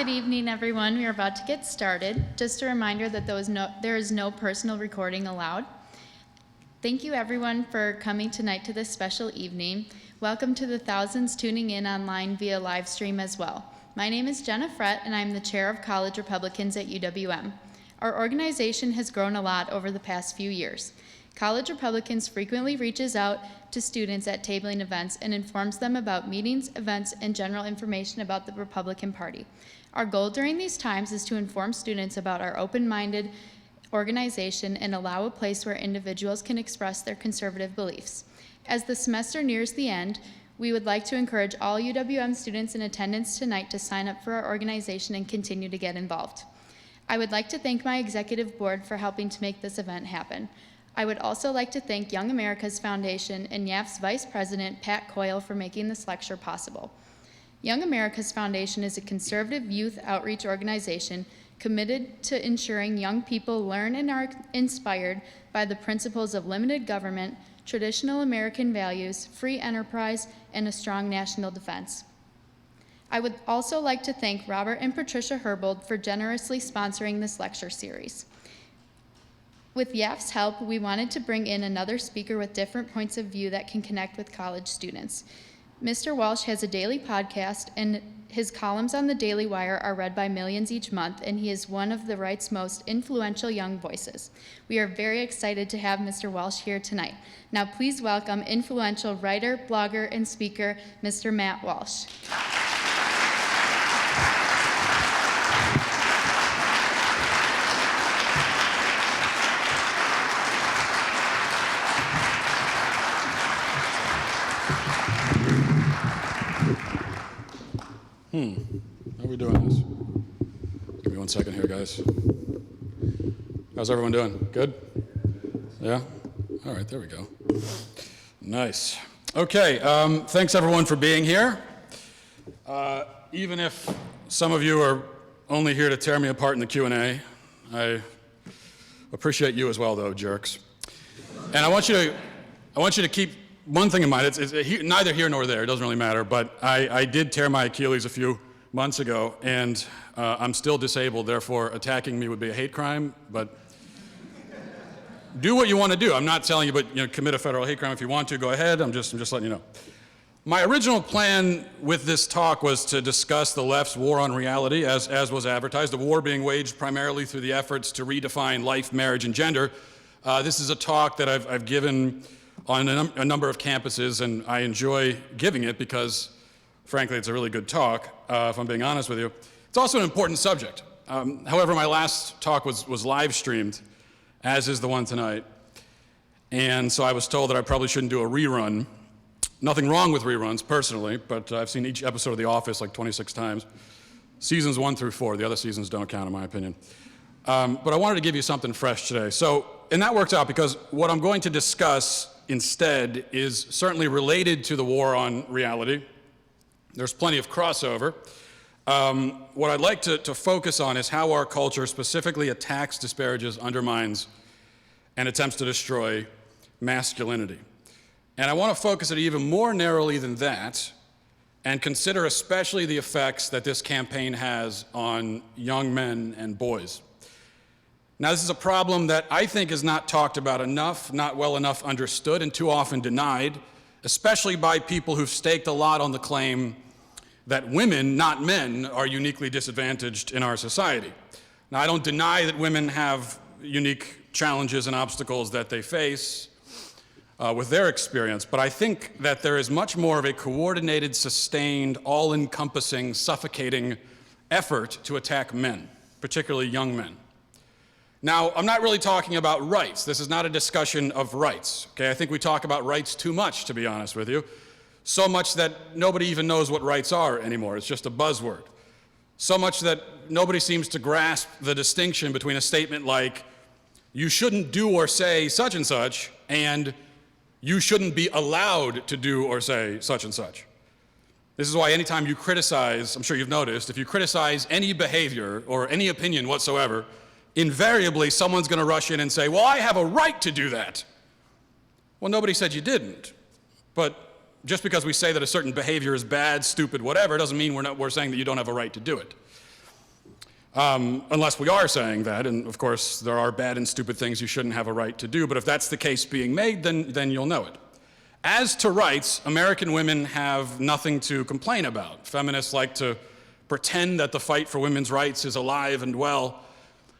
Good evening, everyone. We are about to get started. Just a reminder that there is no personal recording allowed. Thank you, everyone, for coming tonight to this special evening. Welcome to the thousands tuning in online via live stream as well. My name is Jenna Frett, and I'm the chair of College Republicans at UWM. Our organization has grown a lot over the past few years. College Republicans frequently reaches out to students at tabling events and informs them about meetings, events, and general information about the Republican Party. Our goal during these times is to inform students about our open-minded organization and allow a place where individuals can express their conservative beliefs. As the semester nears the end, we would like to encourage all UWM students in attendance tonight to sign up for our organization and continue to get involved. I would like to thank my executive board for helping to make this event happen. I would also like to thank Young America's Foundation and YAF's Vice President, Pat Coyle, for making this lecture possible. Young America's Foundation is a conservative youth outreach organization committed to ensuring young people learn and are inspired by the principles of limited government, traditional American values, free enterprise, and a strong national defense. I would also like to thank Robert and Patricia Herbold for generously sponsoring this lecture series. With YAF's help, we wanted to bring in another speaker with different points of view that can connect with college students. Mr. Walsh has a daily podcast, and his columns on the Daily Wire are read by millions each month, and he is one of the right's most influential young voices. We are very excited to have Mr. Walsh here tonight. Now please welcome influential writer, blogger, and speaker, Mr. Matt Walsh. How are we doing this? Give me 1 second here, guys. How's everyone doing? Good? Yeah? All right, there we go. Nice. Okay, thanks everyone for being here. Even if some of you are only here to tear me apart in the Q&A, I appreciate you as well, though, jerks. And I want you to keep one thing in mind. It's neither here nor there. It doesn't really matter. But I did tear my Achilles a few months ago, and I'm still disabled. Therefore, attacking me would be a hate crime. But do what you want to do. I'm not telling you, but commit a federal hate crime if you want to. Go ahead. I'm just letting you know. My original plan with this talk was to discuss the left's war on reality, as was advertised. The war being waged primarily through the efforts to redefine life, marriage, and gender. This is a talk that I've given on a number of campuses, and I enjoy giving it because, frankly, it's a really good talk, if I'm being honest with you. It's also an important subject. However, my last talk was live streamed, as is the one tonight, and so I was told that I probably shouldn't do a rerun. Nothing wrong with reruns, personally, but I've seen each episode of The Office like 26 times. Seasons 1 through 4, the other seasons don't count, in my opinion. But I wanted to give you something fresh today. And that works out because what I'm going to discuss instead is certainly related to the war on reality. There's plenty of crossover. What I'd like to focus on is how our culture specifically attacks, disparages, undermines, and attempts to destroy masculinity. And I want to focus it even more narrowly than that and consider especially the effects that this campaign has on young men and boys. Now, this is a problem that I think is not talked about enough, not well enough understood, and too often denied, especially by people who've staked a lot on the claim that women, not men, are uniquely disadvantaged in our society. Now, I don't deny that women have unique challenges and obstacles that they face with their experience, but I think that there is much more of a coordinated, sustained, all-encompassing, suffocating effort to attack men, particularly young men. Now, I'm not really talking about rights. This is not a discussion of rights, okay? I think we talk about rights too much, to be honest with you. So much that nobody even knows what rights are anymore. It's just a buzzword. So much that nobody seems to grasp the distinction between a statement like, you shouldn't do or say such and such, and you shouldn't be allowed to do or say such and such. This is why anytime you criticize, I'm sure you've noticed, if you criticize any behavior or any opinion whatsoever, invariably someone's going to rush in and say, well, I have a right to do that. Well, nobody said you didn't. But just because we say that a certain behavior is bad, stupid, whatever, doesn't mean we're saying that you don't have a right to do it. Unless we are saying that, and of course there are bad and stupid things you shouldn't have a right to do, but if that's the case being made, then you'll know it. As to rights, American women have nothing to complain about. Feminists like to pretend that the fight for women's rights is alive and well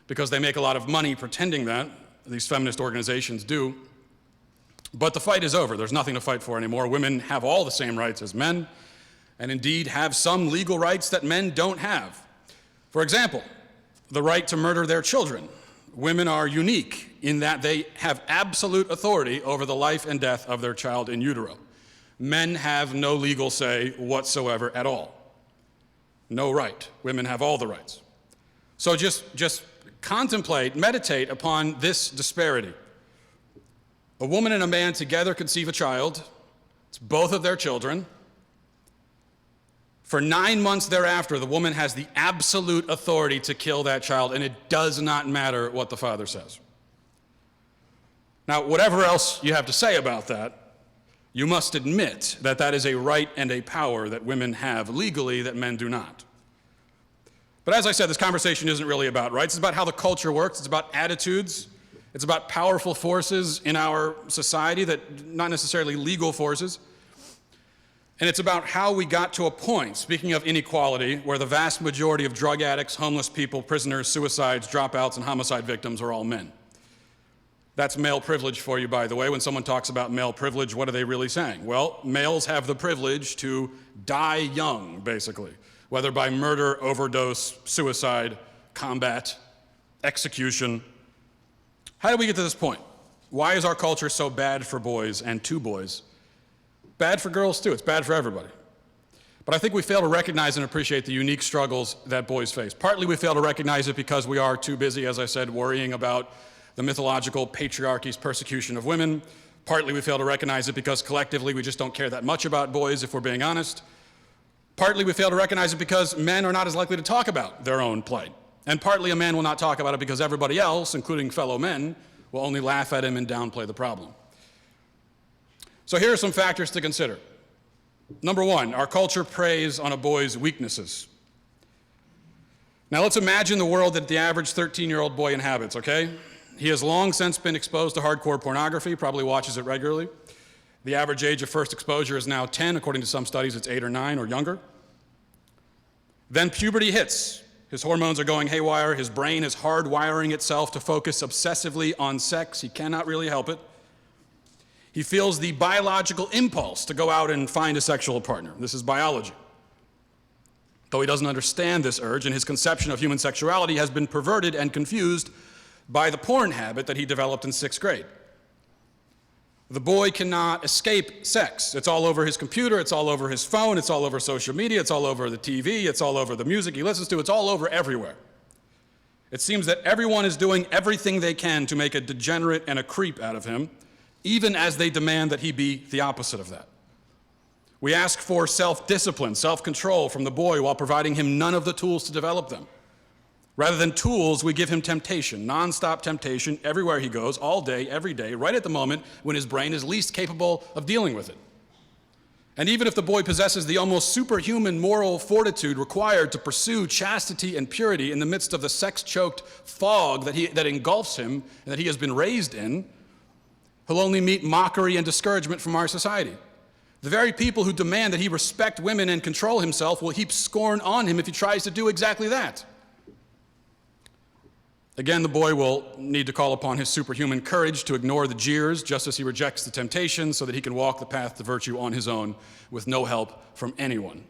because they make a lot of money pretending that. These feminist organizations do. But the fight is over. There's nothing to fight for anymore. Women have all the same rights as men, and indeed have some legal rights that men don't have. For example, the right to murder their children. Women are unique in that they have absolute authority over the life and death of their child in utero. Men have no legal say whatsoever at all. No right. Women have all the rights. So just contemplate, meditate upon this disparity. A woman and a man together conceive a child. It's both of their children. For 9 months thereafter, the woman has the absolute authority to kill that child, and it does not matter what the father says. Now, whatever else you have to say about that, you must admit that that is a right and a power that women have legally that men do not. But as I said, this conversation isn't really about rights. It's about how the culture works. It's about attitudes. It's about powerful forces in our society that not necessarily legal forces. And it's about how we got to a point, speaking of inequality, where the vast majority of drug addicts, homeless people, prisoners, suicides, dropouts, and homicide victims are all men. That's male privilege for you, by the way. When someone talks about male privilege, what are they really saying? Well, males have the privilege to die young, basically, whether by murder, overdose, suicide, combat, execution. How did we get to this point? Why is our culture so bad for boys and to boys? Bad for girls too, it's bad for everybody. But I think we fail to recognize and appreciate the unique struggles that boys face. Partly we fail to recognize it because we are too busy, as I said, worrying about the mythological patriarchy's persecution of women. Partly we fail to recognize it because collectively we just don't care that much about boys, if we're being honest. Partly we fail to recognize it because men are not as likely to talk about their own plight. And partly a man will not talk about it because everybody else, including fellow men, will only laugh at him and downplay the problem. So here are some factors to consider. Number one, our culture preys on a boy's weaknesses. Now let's imagine the world that the average 13-year-old boy inhabits, okay? He has long since been exposed to hardcore pornography, probably watches it regularly. The average age of first exposure is now 10. According to some studies, it's 8 or 9 or younger. Then puberty hits. His hormones are going haywire. His brain is hardwiring itself to focus obsessively on sex. He cannot really help it. He feels the biological impulse to go out and find a sexual partner. This is biology. Though he doesn't understand this urge, and his conception of human sexuality has been perverted and confused by the porn habit that he developed in 6th grade. The boy cannot escape sex. It's all over his computer, it's all over his phone, it's all over social media, it's all over the TV, it's all over the music he listens to, it's all over everywhere. It seems that everyone is doing everything they can to make a degenerate and a creep out of him, even as they demand that he be the opposite of that. We ask for self-discipline, self-control from the boy while providing him none of the tools to develop them. Rather than tools, we give him temptation, nonstop temptation everywhere he goes, all day, every day, right at the moment when his brain is least capable of dealing with it. And even if the boy possesses the almost superhuman moral fortitude required to pursue chastity and purity in the midst of the sex-choked fog that engulfs him and that he has been raised in, he'll only meet mockery and discouragement from our society. The very people who demand that he respect women and control himself will heap scorn on him if he tries to do exactly that. Again, the boy will need to call upon his superhuman courage to ignore the jeers just as he rejects the temptation so that he can walk the path to virtue on his own with no help from anyone.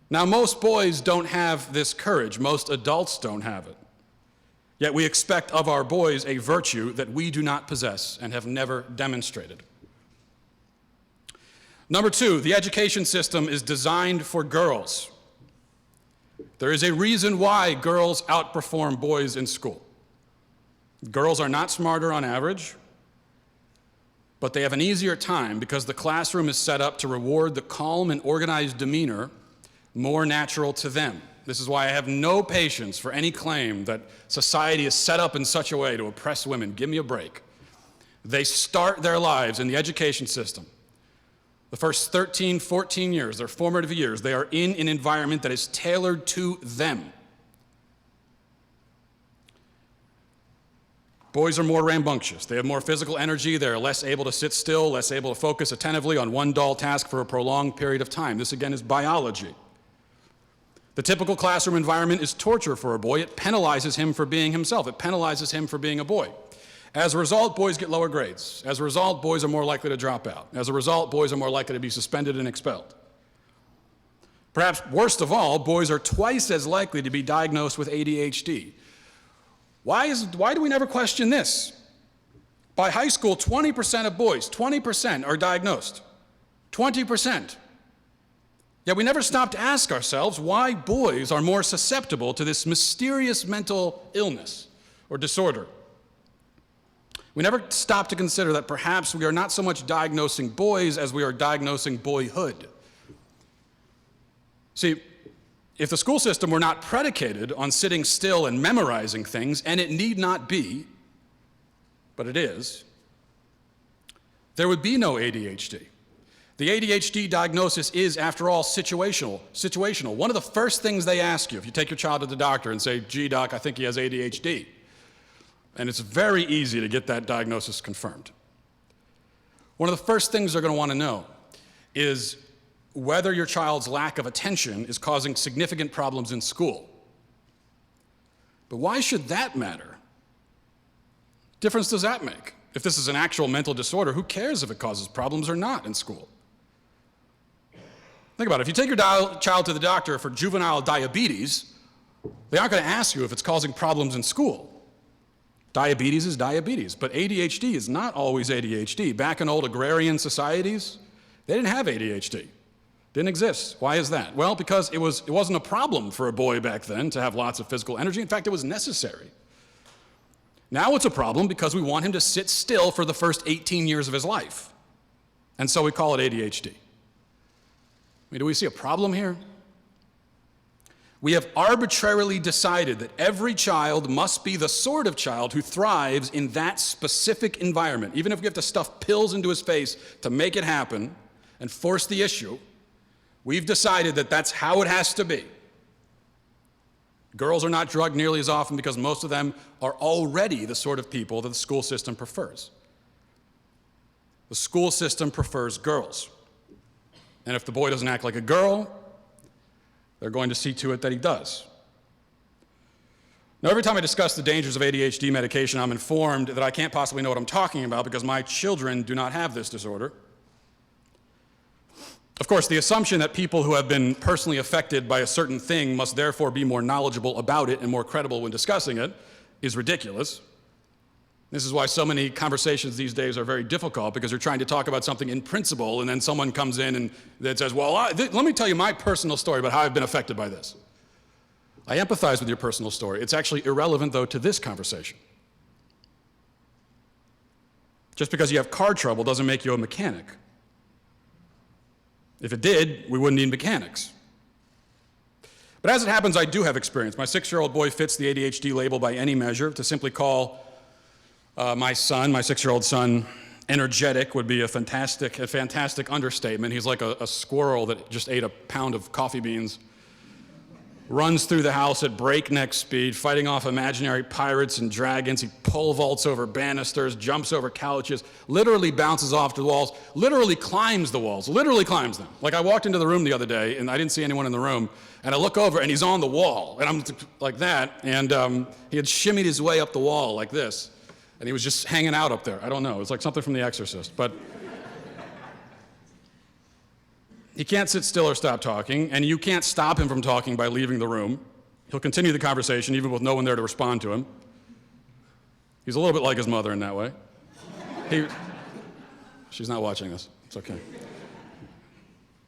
Now, most boys don't have this courage. Most adults don't have it. Yet we expect of our boys a virtue that we do not possess and have never demonstrated. Number two, the education system is designed for girls. There is a reason why girls outperform boys in school. Girls are not smarter on average, but they have an easier time because the classroom is set up to reward the calm and organized demeanor more natural to them. This is why I have no patience for any claim that society is set up in such a way to oppress women. Give me a break. They start their lives in the education system. The first 13, 14 years, their formative years, they are in an environment that is tailored to them. Boys are more rambunctious. They have more physical energy. They're less able to sit still, less able to focus attentively on one dull task for a prolonged period of time. This, again, is biology. The typical classroom environment is torture for a boy. It penalizes him for being himself. It penalizes him for being a boy. As a result, boys get lower grades. As a result, boys are more likely to drop out. As a result, boys are more likely to be suspended and expelled. Perhaps worst of all, boys are twice as likely to be diagnosed with ADHD. Why do we never question this? By high school, 20% of boys, 20% are diagnosed. 20%. Yet we never stop to ask ourselves why boys are more susceptible to this mysterious mental illness or disorder. We never stop to consider that perhaps we are not so much diagnosing boys as we are diagnosing boyhood. See, if the school system were not predicated on sitting still and memorizing things, and it need not be, but it is, there would be no ADHD. The ADHD diagnosis is, after all, situational. One of the first things they ask you if you take your child to the doctor and say, gee, doc, I think he has ADHD. And it's very easy to get that diagnosis confirmed. One of the first things they're going to want to know is whether your child's lack of attention is causing significant problems in school. But why should that matter? Difference does that make? If this is an actual mental disorder, who cares if it causes problems or not in school? Think about it. If you take your child to the doctor for juvenile diabetes, they aren't going to ask you if it's causing problems in school. Diabetes is diabetes, but ADHD is not always ADHD. Back in old agrarian societies, they didn't have ADHD. Didn't exist. Why is that? Well, because it wasn't a problem for a boy back then to have lots of physical energy. In fact, it was necessary. Now it's a problem because we want him to sit still for the first 18 years of his life. And so we call it ADHD. I mean, do we see a problem here? We have arbitrarily decided that every child must be the sort of child who thrives in that specific environment. Even if we have to stuff pills into his face to make it happen and force the issue, we've decided that that's how it has to be. Girls are not drugged nearly as often because most of them are already the sort of people that the school system prefers. The school system prefers girls. And if the boy doesn't act like a girl, they're going to see to it that he does. Now, every time I discuss the dangers of ADHD medication, I'm informed that I can't possibly know what I'm talking about because my children do not have this disorder. Of course, the assumption that people who have been personally affected by a certain thing must therefore be more knowledgeable about it and more credible when discussing it is ridiculous. This is why so many conversations these days are very difficult, because you're trying to talk about something in principle and then someone comes in and that says, well, let me tell you my personal story about how I've been affected by this. I empathize with your personal story. It's actually irrelevant, though, to this conversation. Just because you have car trouble doesn't make you a mechanic. If it did, we wouldn't need mechanics. But as it happens, I do have experience. My 6-year-old boy fits the ADHD label by any measure. To simply call my 6-year-old son, energetic would be a fantastic understatement. He's like a squirrel that just ate a pound of coffee beans, runs through the house at breakneck speed, fighting off imaginary pirates and dragons. He pole vaults over banisters, jumps over couches, literally bounces off the walls, literally climbs the walls, literally climbs them. Like, I walked into the room the other day, and I didn't see anyone in the room, and I look over, and he's on the wall, and I'm like that, and he had shimmied his way up the wall like this, and he was just hanging out up there. I don't know. It was like something from The Exorcist, but he can't sit still or stop talking, and you can't stop him from talking by leaving the room. He'll continue the conversation even with no one there to respond to him. He's a little bit like his mother in that way. She's not watching this. It's okay.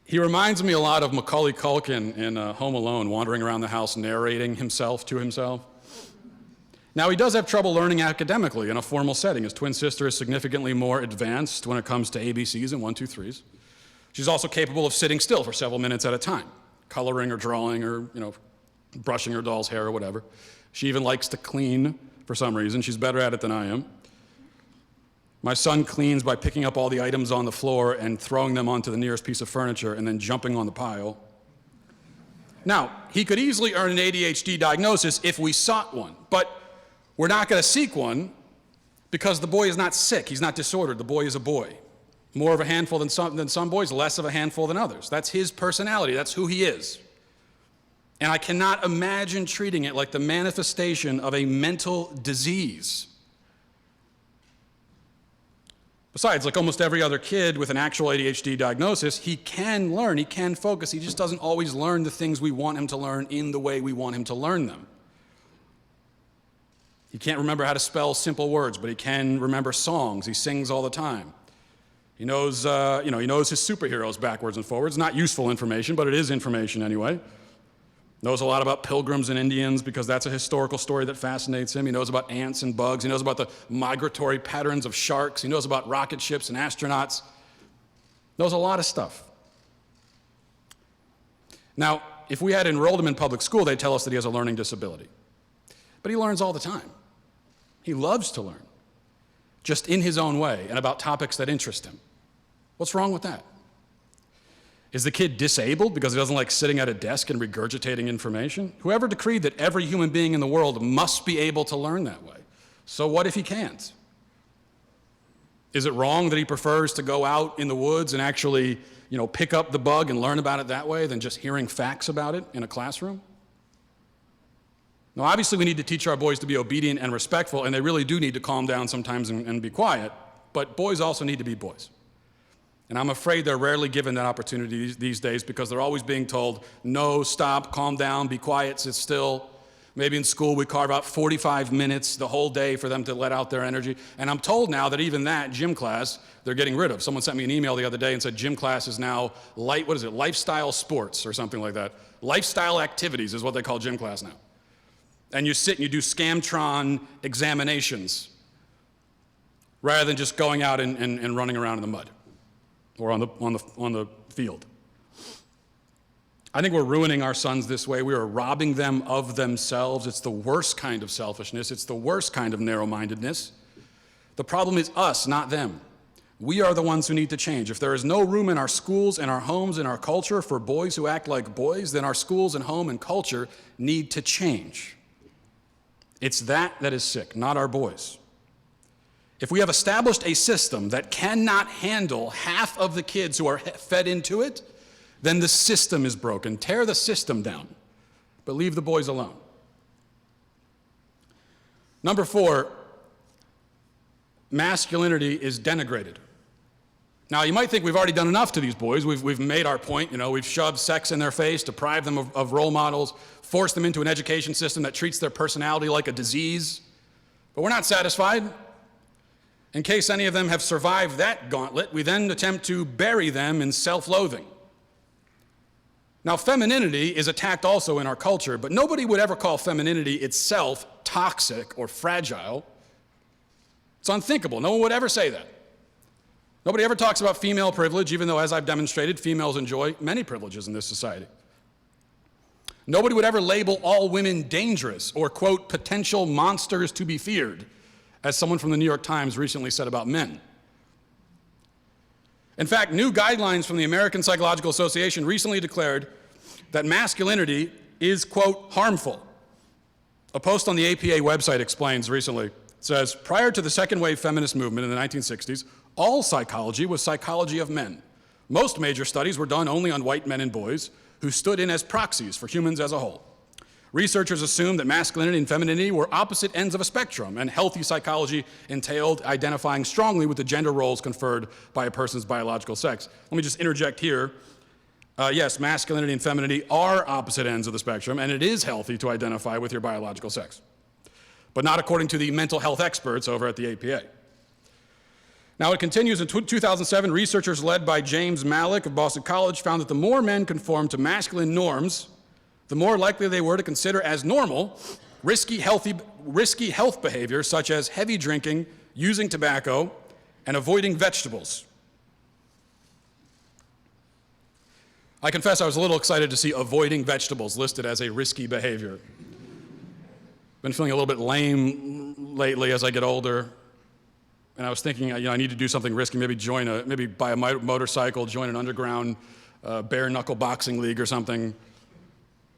He reminds me a lot of Macaulay Culkin in Home Alone, wandering around the house narrating himself to himself. Now, he does have trouble learning academically in a formal setting. His twin sister is significantly more advanced when it comes to ABCs and 1, 2, 3s. She's also capable of sitting still for several minutes at a time, coloring or drawing or, brushing her doll's hair or whatever. She even likes to clean for some reason. She's better at it than I am. My son cleans by picking up all the items on the floor and throwing them onto the nearest piece of furniture and then jumping on the pile. Now, he could easily earn an ADHD diagnosis if we sought one, but we're not going to seek one Because the boy is not sick, he's not disordered, the boy is a boy. More of a handful than some boys, less of a handful than others. That's his personality, that's who he is. And I cannot imagine treating it like the manifestation of a mental disease. Besides, like almost every other kid with an actual ADHD diagnosis, he can learn, he can focus, he just doesn't always learn the things we want him to learn in the way we want him to learn them. He can't remember how to spell simple words, but he can remember songs. He sings all the time. He knows, he knows his superheroes backwards and forwards. Not useful information, but it is information anyway. Knows a lot about pilgrims and Indians because that's a historical story that fascinates him. He knows about ants and bugs. He knows about the migratory patterns of sharks. He knows about rocket ships and astronauts. Knows a lot of stuff. Now, if we had enrolled him in public school, they'd tell us that he has a learning disability. But he learns all the time. He loves to learn, just in his own way and about topics that interest him. What's wrong with that? Is the kid disabled because he doesn't like sitting at a desk and regurgitating information? Whoever decreed that every human being in the world must be able to learn that way? So what if he can't? Is it wrong that he prefers to go out in the woods and actually, pick up the bug and learn about it that way than just hearing facts about it in a classroom? Now, obviously, we need to teach our boys to be obedient and respectful, and they really do need to calm down sometimes and be quiet, but boys also need to be boys. And I'm afraid they're rarely given that opportunity these days because they're always being told, no, stop, calm down, be quiet, sit still. Maybe in school we carve out 45 minutes the whole day for them to let out their energy. And I'm told now that even that gym class, they're getting rid of. Someone sent me an email the other day and said gym class is now lifestyle sports or something like that. Lifestyle activities is what they call gym class now. And you sit and you do Scamtron examinations rather than just going out and running around in the mud or on the field. I think we're ruining our sons this way. We are robbing them of themselves. It's the worst kind of selfishness. It's the worst kind of narrow-mindedness. The problem is us, not them. We are the ones who need to change. If there is no room in our schools and our homes and our culture for boys who act like boys, then our schools and home and culture need to change. It's that is sick, not our boys. If we have established a system that cannot handle half of the kids who are fed into it, then the system is broken. Tear the system down, but leave the boys alone. Number 4, masculinity is denigrated. Now, you might think we've already done enough to these boys. We've made our point. We've shoved sex in their face, deprived them of role models, forced them into an education system that treats their personality like a disease. But we're not satisfied. In case any of them have survived that gauntlet, we then attempt to bury them in self-loathing. Now, femininity is attacked also in our culture, but nobody would ever call femininity itself toxic or fragile. It's unthinkable. No one would ever say that. Nobody ever talks about female privilege, even though, as I've demonstrated, females enjoy many privileges in this society. Nobody would ever label all women dangerous or, quote, potential monsters to be feared, as someone from the New York Times recently said about men. In fact, new guidelines from the American Psychological Association recently declared that masculinity is, quote, harmful. A post on the APA website explains recently, it says, prior to the second wave feminist movement in the 1960s, all psychology was psychology of men. Most major studies were done only on white men and boys who stood in as proxies for humans as a whole. Researchers assumed that masculinity and femininity were opposite ends of a spectrum, and healthy psychology entailed identifying strongly with the gender roles conferred by a person's biological sex. Let me just interject here. Yes, masculinity and femininity are opposite ends of the spectrum, and it is healthy to identify with your biological sex, but not according to the mental health experts over at the APA. Now, it continues. In 2007, researchers led by James Malik of Boston College found that the more men conformed to masculine norms, the more likely they were to consider as normal risky health behaviors such as heavy drinking, using tobacco, and avoiding vegetables. I confess I was a little excited to see avoiding vegetables listed as a risky behavior. Been feeling a little bit lame lately as I get older. And I was thinking, I need to do something risky, maybe buy a motorcycle, join an underground bare knuckle boxing league or something.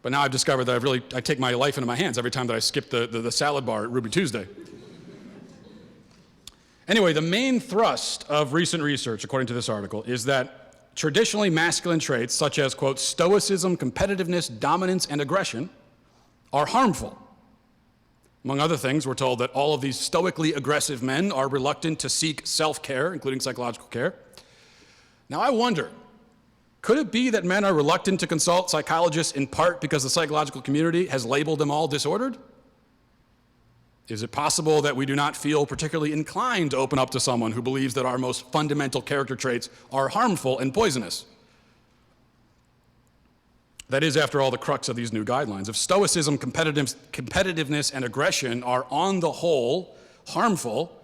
But now I've discovered that I take my life into my hands every time that I skip the salad bar at Ruby Tuesday. Anyway, the main thrust of recent research, according to this article, is that traditionally masculine traits such as, quote, stoicism, competitiveness, dominance, and aggression are harmful. Among other things, we're told that all of these stoically aggressive men are reluctant to seek self-care, including psychological care. Now, I wonder, could it be that men are reluctant to consult psychologists in part because the psychological community has labeled them all disordered? Is it possible that we do not feel particularly inclined to open up to someone who believes that our most fundamental character traits are harmful and poisonous? That is, after all, the crux of these new guidelines. If stoicism, competitiveness, and aggression are on the whole harmful,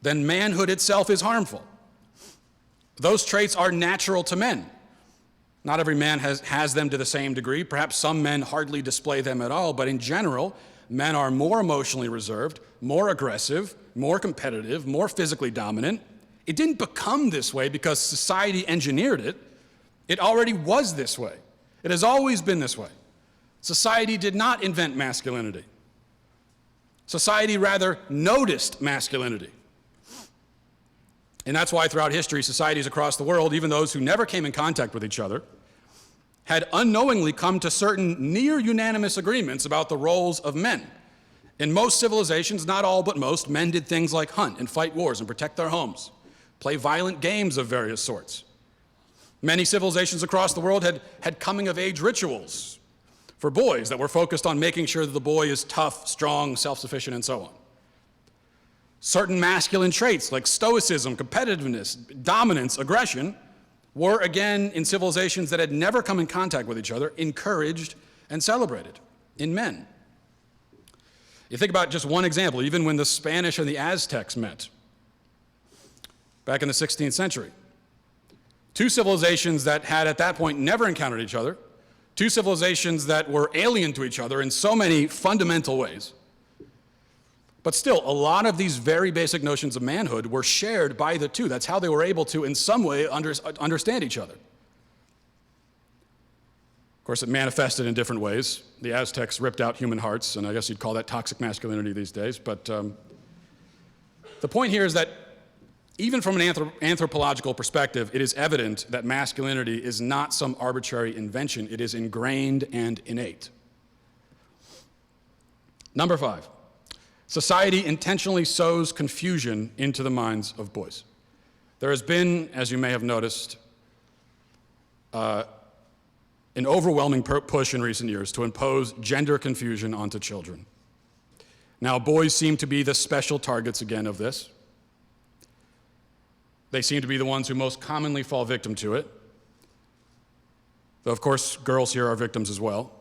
then manhood itself is harmful. Those traits are natural to men. Not every man has them to the same degree. Perhaps some men hardly display them at all, but in general, men are more emotionally reserved, more aggressive, more competitive, more physically dominant. It didn't become this way because society engineered it. It already was this way. It has always been this way. Society did not invent masculinity. Society rather noticed masculinity. And that's why throughout history, societies across the world, even those who never came in contact with each other, had unknowingly come to certain near unanimous agreements about the roles of men. In most civilizations, not all but most, men did things like hunt and fight wars and protect their homes, play violent games of various sorts. Many civilizations across the world had coming-of-age rituals for boys that were focused on making sure that the boy is tough, strong, self-sufficient, and so on. Certain masculine traits like stoicism, competitiveness, dominance, aggression were, again, in civilizations that had never come in contact with each other, encouraged and celebrated in men. You think about just one example, even when the Spanish and the Aztecs met back in the 16th century. Two civilizations that had at that point never encountered each other, two civilizations that were alien to each other in so many fundamental ways. But still, a lot of these very basic notions of manhood were shared by the two. That's how they were able to, in some way, understand each other. Of course, it manifested in different ways. The Aztecs ripped out human hearts, and I guess you'd call that toxic masculinity these days. But the point here is that even from an anthropological perspective, it is evident that masculinity is not some arbitrary invention. It is ingrained and innate. Number 5. Society intentionally sows confusion into the minds of boys. There has been, as you may have noticed, an overwhelming push in recent years to impose gender confusion onto children. Now, boys seem to be the special targets again of this. They seem to be the ones who most commonly fall victim to it. Though, of course, girls here are victims as well.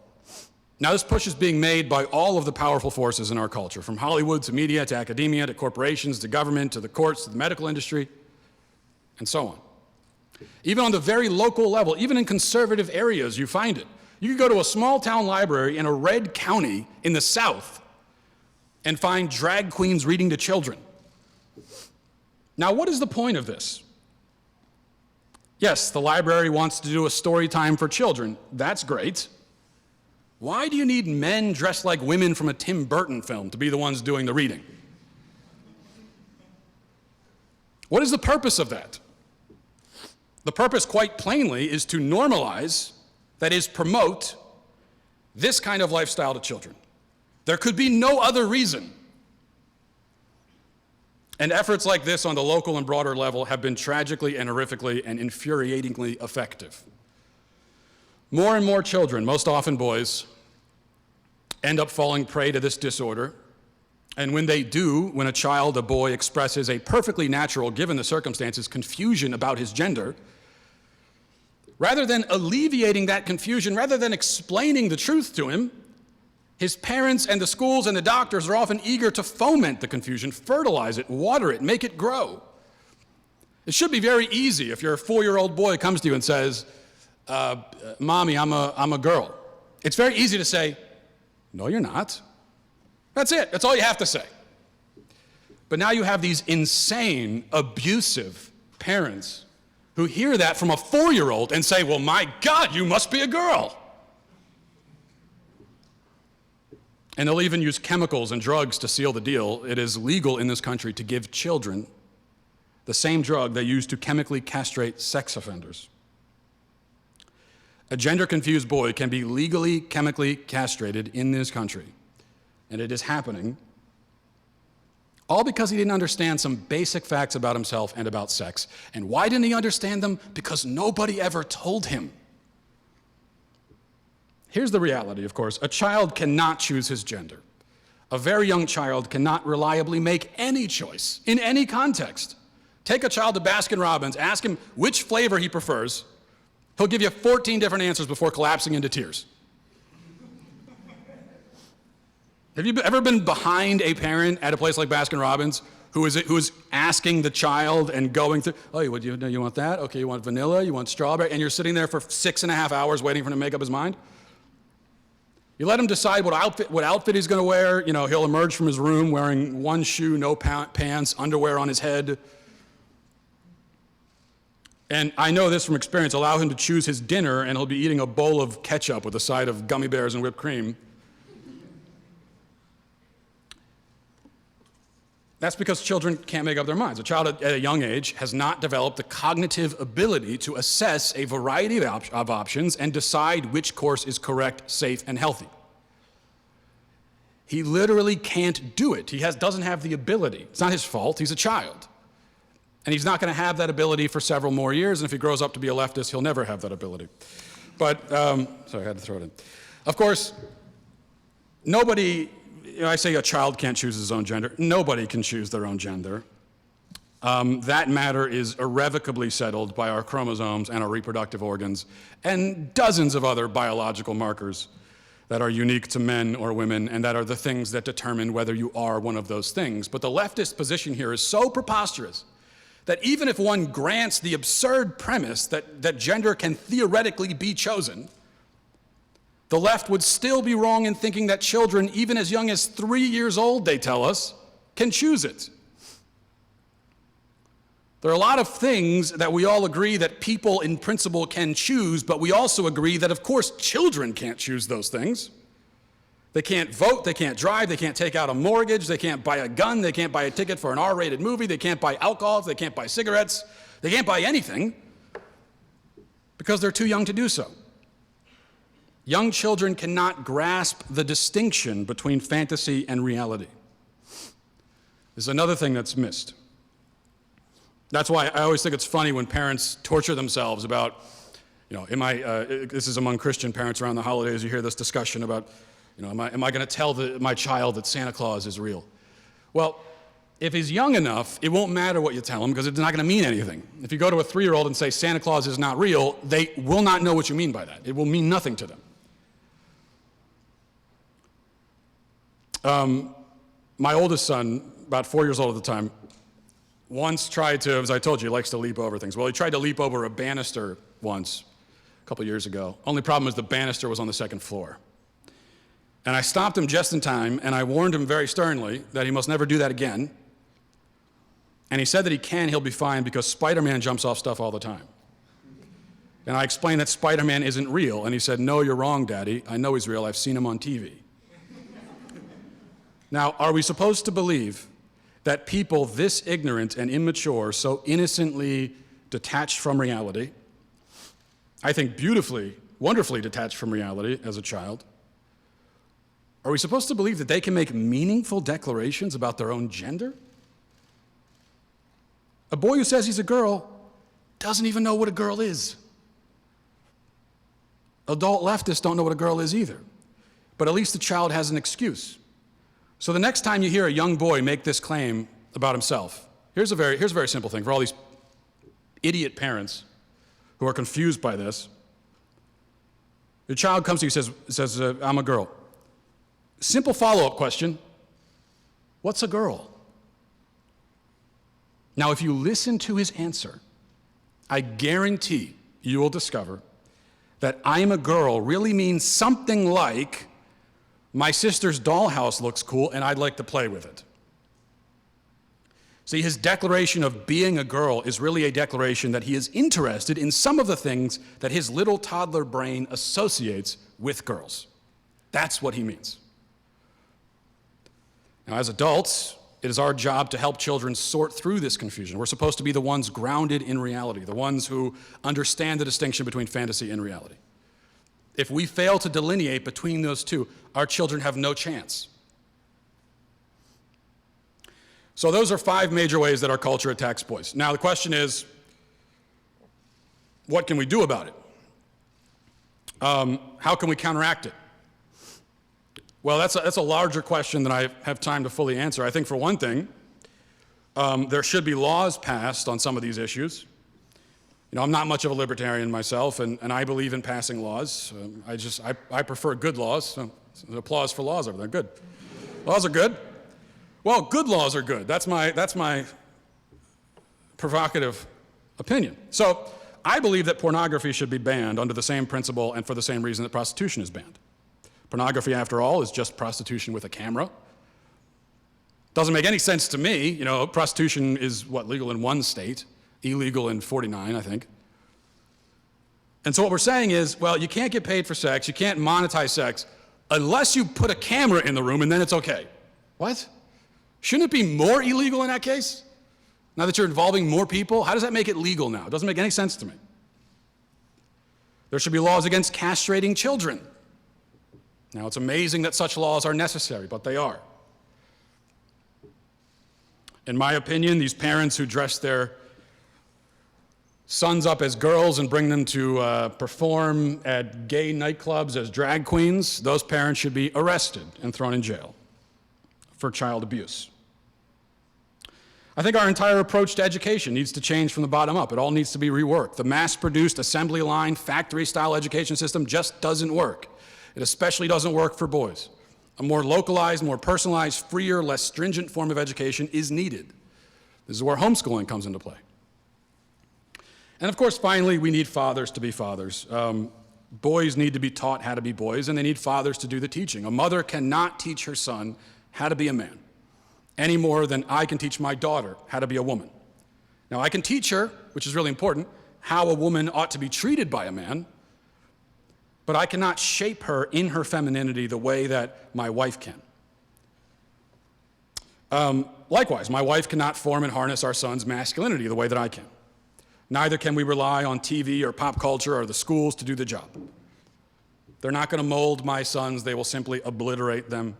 Now, this push is being made by all of the powerful forces in our culture, from Hollywood to media to academia to corporations to government to the courts to the medical industry, and so on. Even on the very local level, even in conservative areas, you find it. You could go to a small town library in a red county in the South and find drag queens reading to children. Now, what is the point of this? Yes, the library wants to do a story time for children. That's great. Why do you need men dressed like women from a Tim Burton film to be the ones doing the reading? What is the purpose of that? The purpose, quite plainly, is to normalize, that is, promote, this kind of lifestyle to children. There could be no other reason. And efforts like this on the local and broader level have been tragically and horrifically and infuriatingly effective. More and more children, most often boys, end up falling prey to this disorder. And when they do, when a child, a boy, expresses a perfectly natural, given the circumstances, confusion about his gender, rather than alleviating that confusion, rather than explaining the truth to him, his parents and the schools and the doctors are often eager to foment the confusion, fertilize it, water it, make it grow. It should be very easy if your 4-year-old boy comes to you and says, Mommy, I'm a girl. It's very easy to say, no, you're not. That's it. That's all you have to say. But now you have these insane, abusive parents who hear that from a 4-year-old and say, well, my God, you must be a girl. And they'll even use chemicals and drugs to seal the deal. It is legal in this country to give children the same drug they use to chemically castrate sex offenders. A gender-confused boy can be legally chemically castrated in this country, and it is happening, all because he didn't understand some basic facts about himself and about sex. And why didn't he understand them? Because nobody ever told him. Here's the reality, of course. A child cannot choose his gender. A very young child cannot reliably make any choice in any context. Take a child to Baskin-Robbins, ask him which flavor he prefers. He'll give you 14 different answers before collapsing into tears. Have you ever been behind a parent at a place like Baskin-Robbins who is asking the child and going through, oh, you want that? Okay, you want vanilla? You want strawberry? And you're sitting there for 6.5 hours waiting for him to make up his mind? You let him decide what outfit he's going to wear. You know, he'll emerge from his room wearing one shoe, no pants, underwear on his head. And I know this from experience. Allow him to choose his dinner, and he'll be eating a bowl of ketchup with a side of gummy bears and whipped cream. That's because children can't make up their minds. A child at a young age has not developed the cognitive ability to assess a variety of options and decide which course is correct, safe, and healthy. He literally can't do it. He doesn't have the ability. It's not his fault. He's a child. And he's not going to have that ability for several more years, and if he grows up to be a leftist, he'll never have that ability. But, sorry, I had to throw it in. Of course, I say a child can't choose his own gender. Nobody can choose their own gender. That matter is irrevocably settled by our chromosomes and our reproductive organs and dozens of other biological markers that are unique to men or women and that are the things that determine whether you are one of those things. But the leftist position here is so preposterous that even if one grants the absurd premise that gender can theoretically be chosen, the left would still be wrong in thinking that children, even as young as 3 years old, they tell us, can choose it. There are a lot of things that we all agree that people in principle can choose, but we also agree that, of course, children can't choose those things. They can't vote, they can't drive, they can't take out a mortgage, they can't buy a gun, they can't buy a ticket for an R-rated movie, they can't buy alcohol, they can't buy cigarettes, they can't buy anything because they're too young to do so. Young children cannot grasp the distinction between fantasy and reality. This is another thing that's missed. That's why I always think it's funny when parents torture themselves about, this is among Christian parents around the holidays, you hear this discussion about, am I going to tell my child that Santa Claus is real? Well, if he's young enough, it won't matter what you tell him because it's not going to mean anything. If you go to a 3-year-old and say Santa Claus is not real, they will not know what you mean by that. It will mean nothing to them. My oldest son, about 4 years old at the time, once tried to, as I told you, he likes to leap over things. Well, he tried to leap over a banister once, a couple years ago. Only problem is the banister was on the 2nd floor. And I stopped him just in time, and I warned him very sternly that he must never do that again. And he said that he'll be fine because Spider-Man jumps off stuff all the time. And I explained that Spider-Man isn't real, and he said, "No, you're wrong, Daddy. I know he's real. I've seen him on TV." Now, are we supposed to believe that people this ignorant and immature, so innocently detached from reality, I think beautifully, wonderfully detached from reality as a child, are we supposed to believe that they can make meaningful declarations about their own gender? A boy who says he's a girl doesn't even know what a girl is. Adult leftists don't know what a girl is either. But at least the child has an excuse. So the next time you hear a young boy make this claim about himself, here's a very simple thing for all these idiot parents who are confused by this. Your child comes to you and says, "I'm a girl." Simple follow-up question, what's a girl? Now, if you listen to his answer, I guarantee you will discover that "I'm a girl" really means something like, "My sister's dollhouse looks cool and I'd like to play with it." See, his declaration of being a girl is really a declaration that he is interested in some of the things that his little toddler brain associates with girls. That's what he means. Now, as adults, It is our job to help children sort through this confusion. We're supposed to be the ones grounded in reality, the ones who understand the distinction between fantasy and reality. If we fail to delineate between those two, our children have no chance. So those are 5 major ways that our culture attacks boys. Now the question is, what can we do about it? How can we counteract it? Well, that's a larger question than I have time to fully answer. I think for one thing, there should be laws passed on some of these issues. You know, I'm not much of a libertarian myself, and I believe in passing laws. I prefer good laws. So applause for laws over there. Good. Laws are good. Well, good laws are good. That's my provocative opinion. So I believe that pornography should be banned under the same principle and for the same reason that prostitution is banned. Pornography, after all, is just prostitution with a camera. Doesn't make any sense to me. You know, prostitution is, legal in 1 state, illegal in 49, I think. And so what we're saying is, well, you can't get paid for sex, you can't monetize sex, unless you put a camera in the room, and then it's okay. What? Shouldn't it be more illegal in that case? Now that you're involving more people, how does that make it legal now? It doesn't make any sense to me. There should be laws against castrating children. Now, it's amazing that such laws are necessary, but they are. In my opinion, these parents who dress their sons up as girls and bring them to perform at gay nightclubs as drag queens, those parents should be arrested and thrown in jail for child abuse. I think our entire approach to education needs to change from the bottom up. It all needs to be reworked. The mass-produced, assembly line, factory-style education system just doesn't work. It especially doesn't work for boys. A more localized, more personalized, freer, less stringent form of education is needed. This is where homeschooling comes into play. And of course, finally, we need fathers to be fathers. Boys need to be taught how to be boys, and they need fathers to do the teaching. A mother cannot teach her son how to be a man any more than I can teach my daughter how to be a woman. Now, I can teach her, which is really important, how a woman ought to be treated by a man, but I cannot shape her in her femininity the way that my wife can. Likewise, my wife cannot form and harness our son's masculinity the way that I can. Neither can we rely on TV or pop culture or the schools to do the job. They're not going to mold my sons, they will simply obliterate them.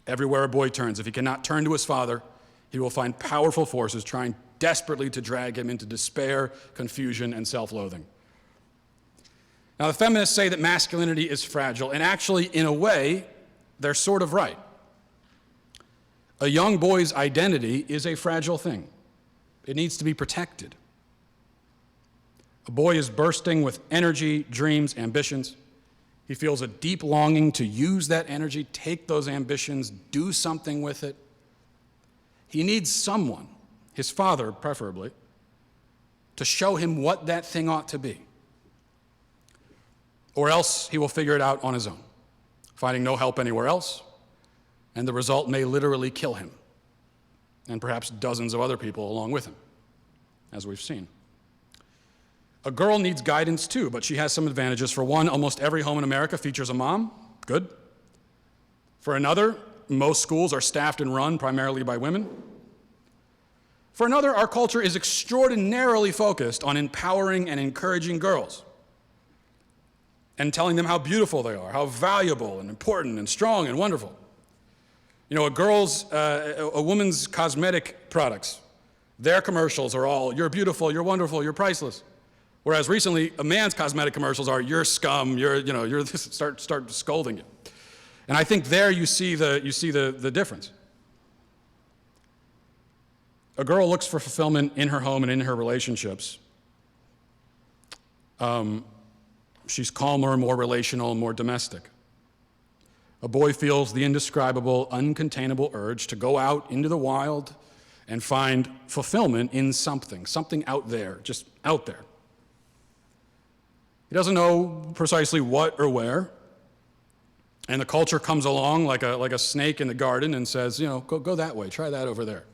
Everywhere a boy turns, if he cannot turn to his father, he will find powerful forces trying desperately to drag him into despair, confusion, and self-loathing. Now, the feminists say that masculinity is fragile, and actually, in a way, they're sort of right. A young boy's identity is a fragile thing. It needs to be protected. A boy is bursting with energy, dreams, ambitions. He feels a deep longing to use that energy, take those ambitions, do something with it. He needs someone, his father preferably, to show him what that thing ought to be. Or else he will figure it out on his own, finding no help anywhere else, and the result may literally kill him, and perhaps dozens of other people along with him, as we've seen. A girl needs guidance too, but she has some advantages. For one, almost every home in America features a mom. Good. For another, most schools are staffed and run primarily by women. For another, our culture is extraordinarily focused on empowering and encouraging girls and telling them how beautiful they are, how valuable and important and strong and wonderful. You know, a woman's cosmetic products, their commercials are all, you're beautiful, you're wonderful, you're priceless. Whereas recently, a man's cosmetic commercials are, you're scum, you're this, start scolding you. And I think there you see the difference. A girl looks for fulfillment in her home and in her relationships. She's calmer, more relational, more domestic. A boy feels the indescribable, uncontainable urge to go out into the wild and find fulfillment in something out there, just out there. He doesn't know precisely what or where, and the culture comes along like a snake in the garden and says, go that way, try that over there.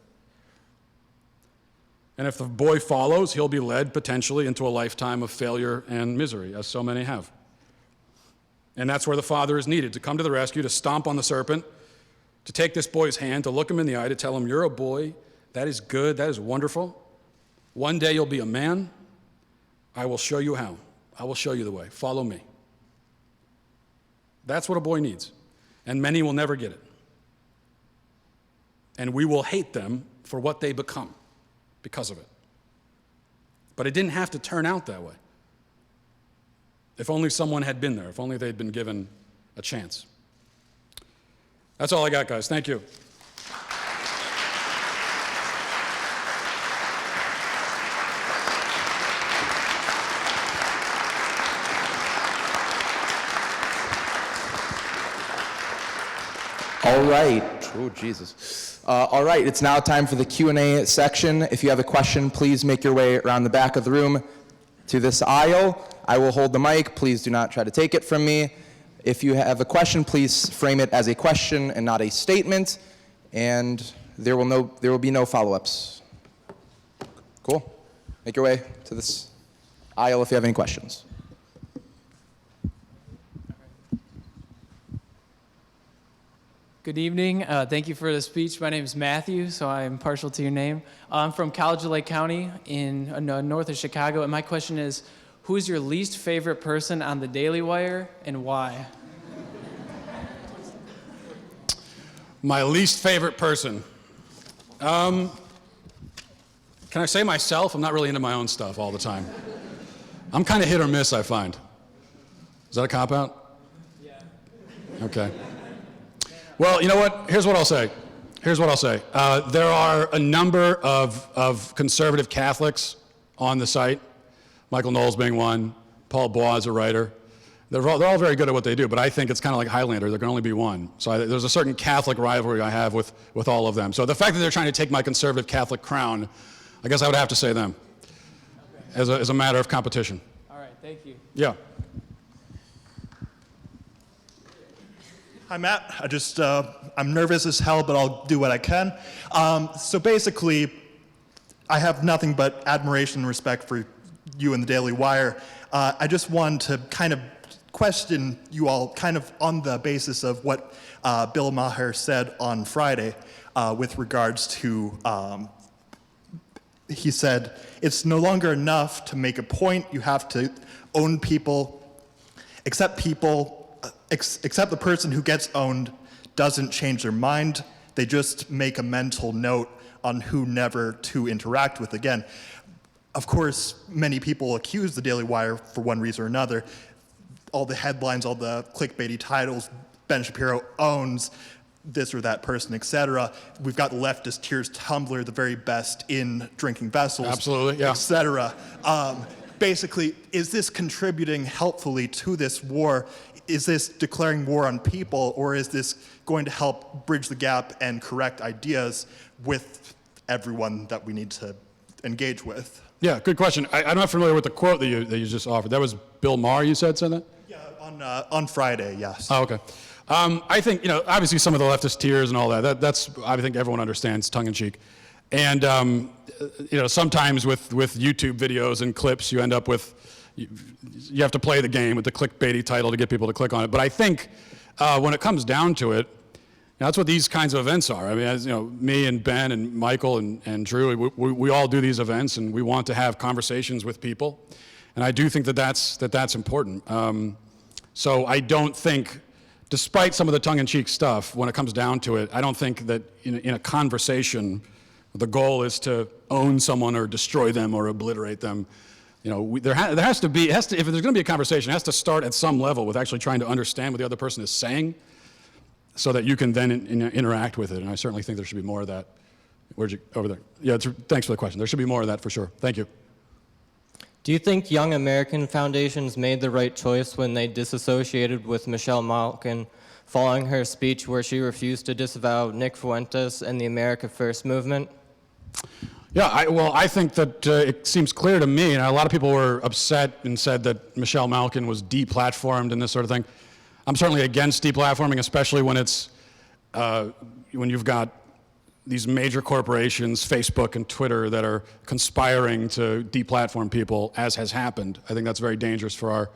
And if the boy follows, he'll be led potentially into a lifetime of failure and misery, as so many have. And that's where the father is needed, to come to the rescue, to stomp on the serpent, to take this boy's hand, to look him in the eye, to tell him, you're a boy, that is good, that is wonderful. One day you'll be a man. I will show you how. I will show you the way. Follow me. That's what a boy needs. And many will never get it. And we will hate them for what they become because of it. But it didn't have to turn out that way. If only someone had been there, if only they'd been given a chance. That's all I got, guys. Thank you. All right. Oh, Jesus. All right, it's now time for the Q&A section. If you have a question, please make your way around the back of the room to this aisle. I will hold the mic. Please do not try to take it from me. If you have a question, please frame it as a question and not a statement, and there will be no follow-ups. Cool. Make your way to this aisle if you have any questions. Good evening. Thank you for the speech. My name is Matthew, so I'm partial to your name. I'm from College of Lake County in north of Chicago, and my question is, who is your least favorite person on the Daily Wire and why? My least favorite person. Can I say myself? I'm not really into my own stuff all the time. I'm kind of hit or miss, I find. Is that a cop-out? Yeah. Okay. Well, you know what? Here's what I'll say. There are a number of conservative Catholics on the site, Michael Knowles being one, Paul Bois is a writer. They're all very good at what they do, but I think it's kind of like Highlander. There can only be one. So there's a certain Catholic rivalry I have with all of them. So the fact that they're trying to take my conservative Catholic crown, I guess I would have to say them as a matter of competition. All right, thank you. Yeah. Hi, Matt. I'm nervous as hell, but I'll do what I can. So basically, I have nothing but admiration and respect for you and the Daily Wire. I just wanted to kind of question you all kind of on the basis of what Bill Maher said on Friday with regards to, he said, it's no longer enough to make a point. You have to own people, except the person who gets owned doesn't change their mind. They just make a mental note on who never to interact with again. Of course, many people accuse the Daily Wire for one reason or another. All the headlines, all the clickbaity titles, Ben Shapiro owns this or that person, etc. We've got the leftist Tears Tumblr, the very best in drinking vessels, Absolutely, yeah. etc. Basically, is this contributing helpfully to this war? Is this declaring war on people, or is this going to help bridge the gap and correct ideas with everyone that we need to engage with? Yeah, good question. I'm not familiar with the quote that you just offered. That was Bill Maher, you said that? Yeah, on Friday, yes. Oh, okay. I think, obviously some of the leftist tears and all that's, I think everyone understands, tongue-in-cheek. And, sometimes with YouTube videos and clips, you end up with, you have to play the game with the clickbaity title to get people to click on it. But I think when it comes down to it, that's what these kinds of events are. I mean, as me and Ben and Michael and Drew, we all do these events, and we want to have conversations with people. And I do think that's important. So I don't think, despite some of the tongue-in-cheek stuff, when it comes down to it, I don't think that in a conversation, the goal is to own someone or destroy them or obliterate them. There has to be, if there's going to be a conversation, it has to start at some level with actually trying to understand what the other person is saying, so that you can then interact with it. And I certainly think there should be more of that. Where'd you, over there? Yeah, thanks for the question. There should be more of that for sure. Thank you. Do you think Young American Foundations made the right choice when they disassociated with Michelle Malkin following her speech where she refused to disavow Nick Fuentes and the America First movement? Yeah, I think that it seems clear to me, and a lot of people were upset and said that Michelle Malkin was deplatformed and this sort of thing. I'm certainly against deplatforming, especially when when you've got these major corporations, Facebook and Twitter, that are conspiring to deplatform people, as has happened. I think that's very dangerous for our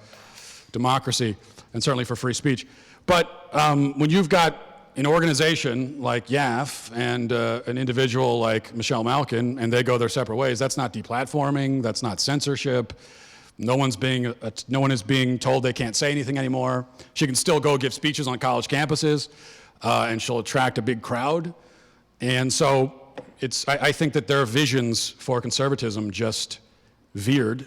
democracy and certainly for free speech. But when you've got an organization like YAF and an individual like Michelle Malkin, and they go their separate ways, that's not deplatforming, that's not censorship. No one is being told they can't say anything anymore. She can still go give speeches on college campuses, and she'll attract a big crowd. And so I think that their visions for conservatism just veered,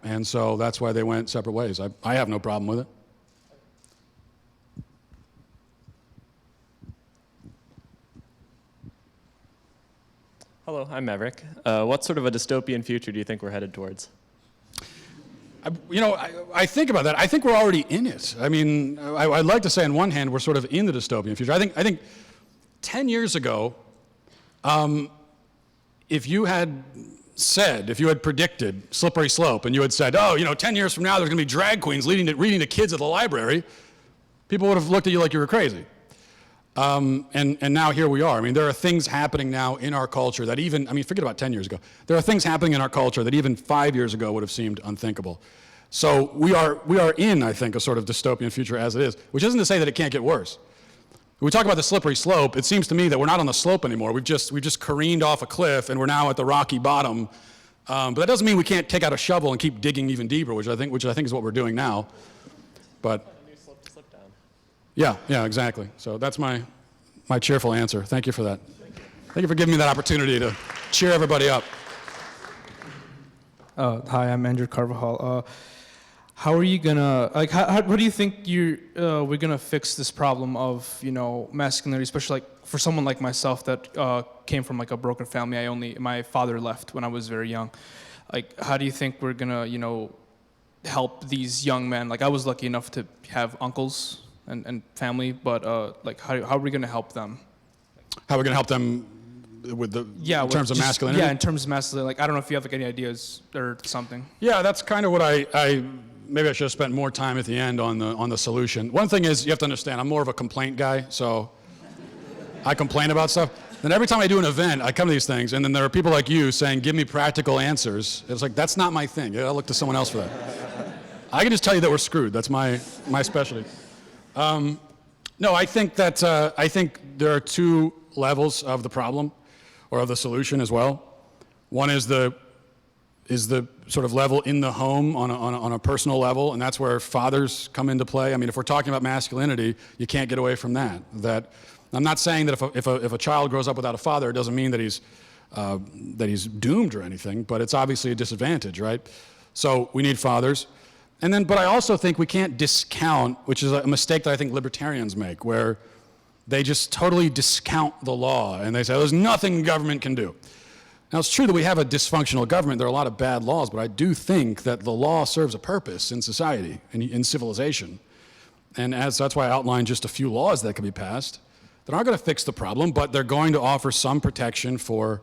and so that's why they went separate ways. I have no problem with it. Hello, I'm Maverick. What sort of a dystopian future do you think we're headed towards? I think about that. I think we're already in it. I mean, I'd like to say on one hand we're sort of in the dystopian future. I think 10 years ago, if you had predicted slippery slope and you had said, 10 years from now there's going to be drag queens reading to kids at the library, people would have looked at you like you were crazy. And now here we are. I mean, there are things happening now in our culture that forget about 10 years ago. There are things happening in our culture that even 5 years ago would have seemed unthinkable. So we are in, I think, a sort of dystopian future as it is, which isn't to say that it can't get worse. When we talk about the slippery slope, it seems to me that we're not on the slope anymore. We've just careened off a cliff and we're now at the rocky bottom. But that doesn't mean we can't take out a shovel and keep digging even deeper, which I think is what we're doing now. But A new slope to slip down. yeah, exactly. So that's my cheerful answer. Thank you for that. Thank you for giving me that opportunity to cheer everybody up. Hi, I'm Andrew Carvajal. How are you gonna what do you think we're gonna fix this problem of masculinity, especially like for someone like myself that came from like a broken family. My father left when I was very young. Like, how do you think we're gonna help these young men? Like, I was lucky enough to have uncles and family, but how are we gonna help them? How are we gonna help them with in terms of masculinity? Yeah, in terms of masculinity. Like, I don't know if you have like any ideas or something. Yeah, that's kind of what maybe I should have spent more time at the end on the solution. One thing is, you have to understand, I'm more of a complaint guy, so I complain about stuff. Then every time I do an event, I come to these things, and then there are people like you saying, give me practical answers. It's like, that's not my thing. I'll look to someone else for that. I can just tell you that we're screwed. That's my specialty. No, I think there are two levels of the problem, or of the solution as well. One is the sort of level in the home on a personal level, and that's where fathers come into play. I mean, if we're talking about masculinity, you can't get away from that. I'm not saying that if a child grows up without a father, it doesn't mean that he's doomed or anything, but it's obviously a disadvantage, right? So we need fathers. But I also think we can't discount, which is a mistake that I think libertarians make, where they just totally discount the law and they say, there's nothing government can do. Now, it's true that we have a dysfunctional government. There are a lot of bad laws, but I do think that the law serves a purpose in society and in civilization. And that's why I outlined just a few laws that can be passed that aren't going to fix the problem, but they're going to offer some protection for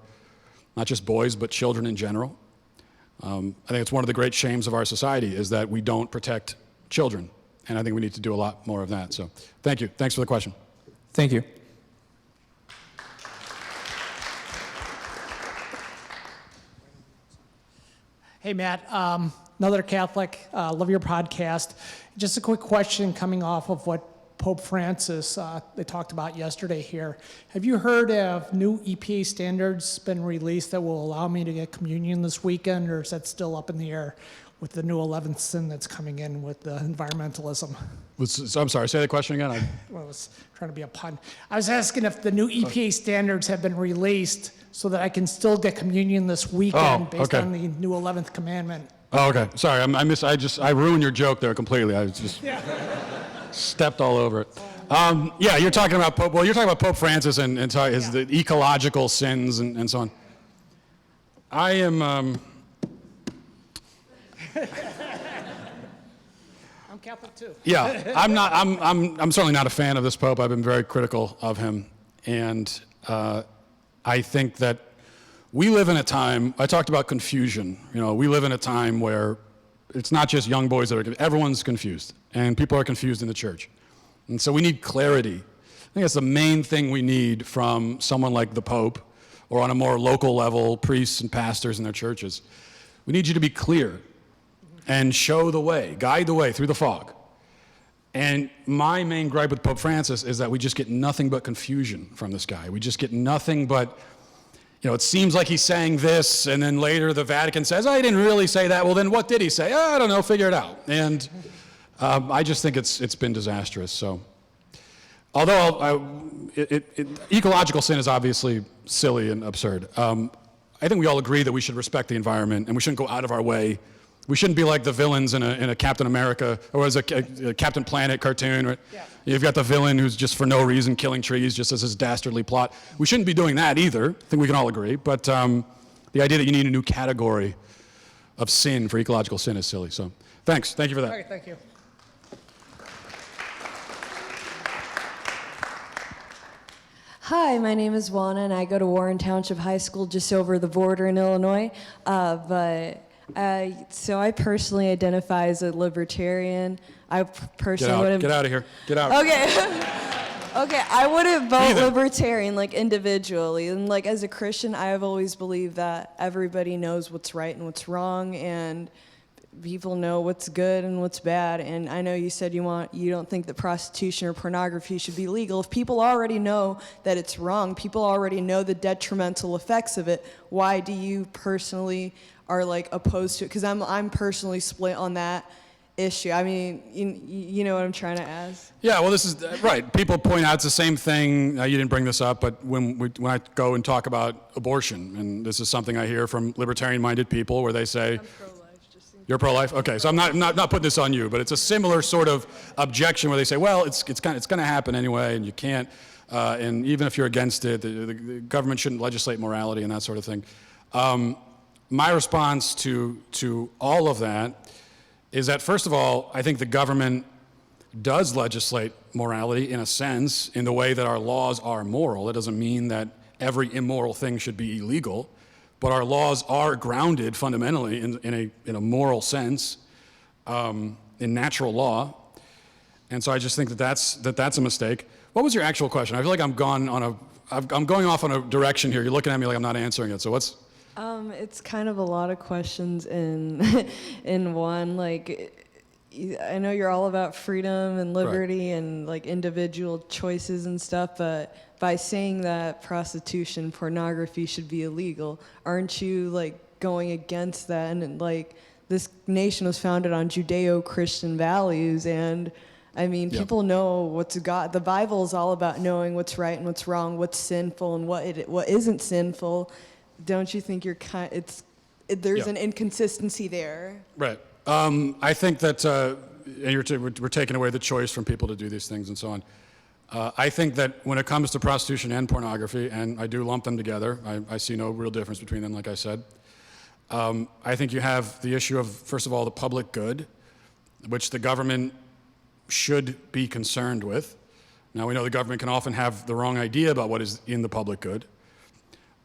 not just boys, but children in general. I think it's one of the great shames of our society is that we don't protect children. And I think we need to do a lot more of that. So thank you. Thanks for the question. Thank you. Hey, Matt, another Catholic, love your podcast. Just a quick question coming off of what Pope Francis, they talked about yesterday here. Have you heard of new EPA standards been released that will allow me to get communion this weekend, or is that still up in the air with the new 11th sin that's coming in with the environmentalism? I'm sorry, say the question again. I was trying to be a pun. I was asking if the new EPA standards have been released so that I can still get communion this weekend based on the new 11th commandment. Oh, okay. Sorry, I ruined your joke there completely. I just stepped all over it. You're talking about Pope Francis and the ecological sins and so on. I am. I'm Catholic too. Yeah, I'm certainly not a fan of this Pope. I've been very critical of him, and I think that we live in a time. I talked about confusion. We live in a time where it's not just young boys that are confused. Everyone's confused, and people are confused in the church, and so we need clarity. I think that's the main thing we need from someone like the Pope, or on a more local level, priests and pastors in their churches. We need you to be clear and show the way, guide the way through the fog. And my main gripe with Pope Francis is that we just get nothing but confusion from this guy. We just get nothing but, it seems like he's saying this, and then later the Vatican says, oh, he didn't really say that. Well, then what did he say? Oh, I don't know, figure it out. And I just think it's been disastrous. So, although ecological sin is obviously silly and absurd, I think we all agree that we should respect the environment and we shouldn't go out of our way. We shouldn't be like the villains in a Captain America or as a Captain Planet cartoon. Right? Yeah. You've got the villain who's just for no reason killing trees just as his dastardly plot. We shouldn't be doing that either. I think we can all agree. But the idea that you need a new category of sin for ecological sin is silly. So thanks. Thank you for that. All right, thank you. Hi, my name is Juana, and I go to Warren Township High School just over the border in Illinois. So I personally identify as a libertarian. I personally wouldn't. Get out of here. Get out. Okay. Okay, I wouldn't vote libertarian, like, individually. And, like, as a Christian, I have always believed that everybody knows what's right and what's wrong, and people know what's good and what's bad. And I know you said you don't think that prostitution or pornography should be legal. If people already know that it's wrong, people already know the detrimental effects of it, why do you personally are, like, opposed to it? Because I'm personally split on that issue. I mean, you know what I'm trying to ask? Yeah, well, this is right. People point out it's the same thing. You didn't bring this up, but when I go and talk about abortion, and this is something I hear from libertarian-minded people where they say, you're pro-life? Okay, so I'm not putting this on you, but it's a similar sort of objection where they say, well, it's going to happen anyway, and you can't, and even if you're against it, the government shouldn't legislate morality and that sort of thing. My response to all of that is that, first of all, I think the government does legislate morality in a sense, in the way that our laws are moral. It doesn't mean that every immoral thing should be illegal, but our laws are grounded fundamentally in a moral sense, in natural law. And so I just think that's a mistake. What was your actual question? I feel like I'm going off on a direction here. You're looking at me like I'm not answering it. So what's? It's kind of a lot of questions in one. Like, I know you're all about freedom and liberty and, like, individual choices and stuff, but by saying that prostitution, pornography should be illegal, aren't you, like, going against that? And, like, this nation was founded on Judeo-Christian values, and I mean, people know what's God. The Bible is all about knowing what's right and what's wrong, what's sinful and what isn't sinful. Don't you think there's an inconsistency there? Right. I think that we're taking away the choice from people to do these things and so on. I think that when it comes to prostitution and pornography, and I do lump them together, I see no real difference between them, like I said. I think you have the issue of, first of all, the public good, which the government should be concerned with. Now, we know the government can often have the wrong idea about what is in the public good,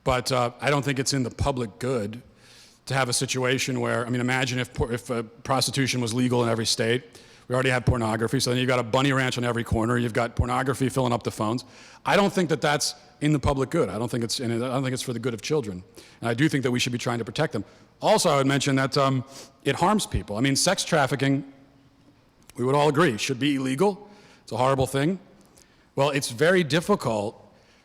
but I don't think it's in the public good to have a situation where, I mean, imagine if prostitution was legal in every state. We already have pornography, so then you've got a bunny ranch on every corner. You've got pornography filling up the phones. I don't think that that's in the public good. I don't think it's for the good of children. And I do think that we should be trying to protect them. Also, I would mention that it harms people. I mean, sex trafficking, we would all agree, should be illegal. It's a horrible thing. Well, it's very difficult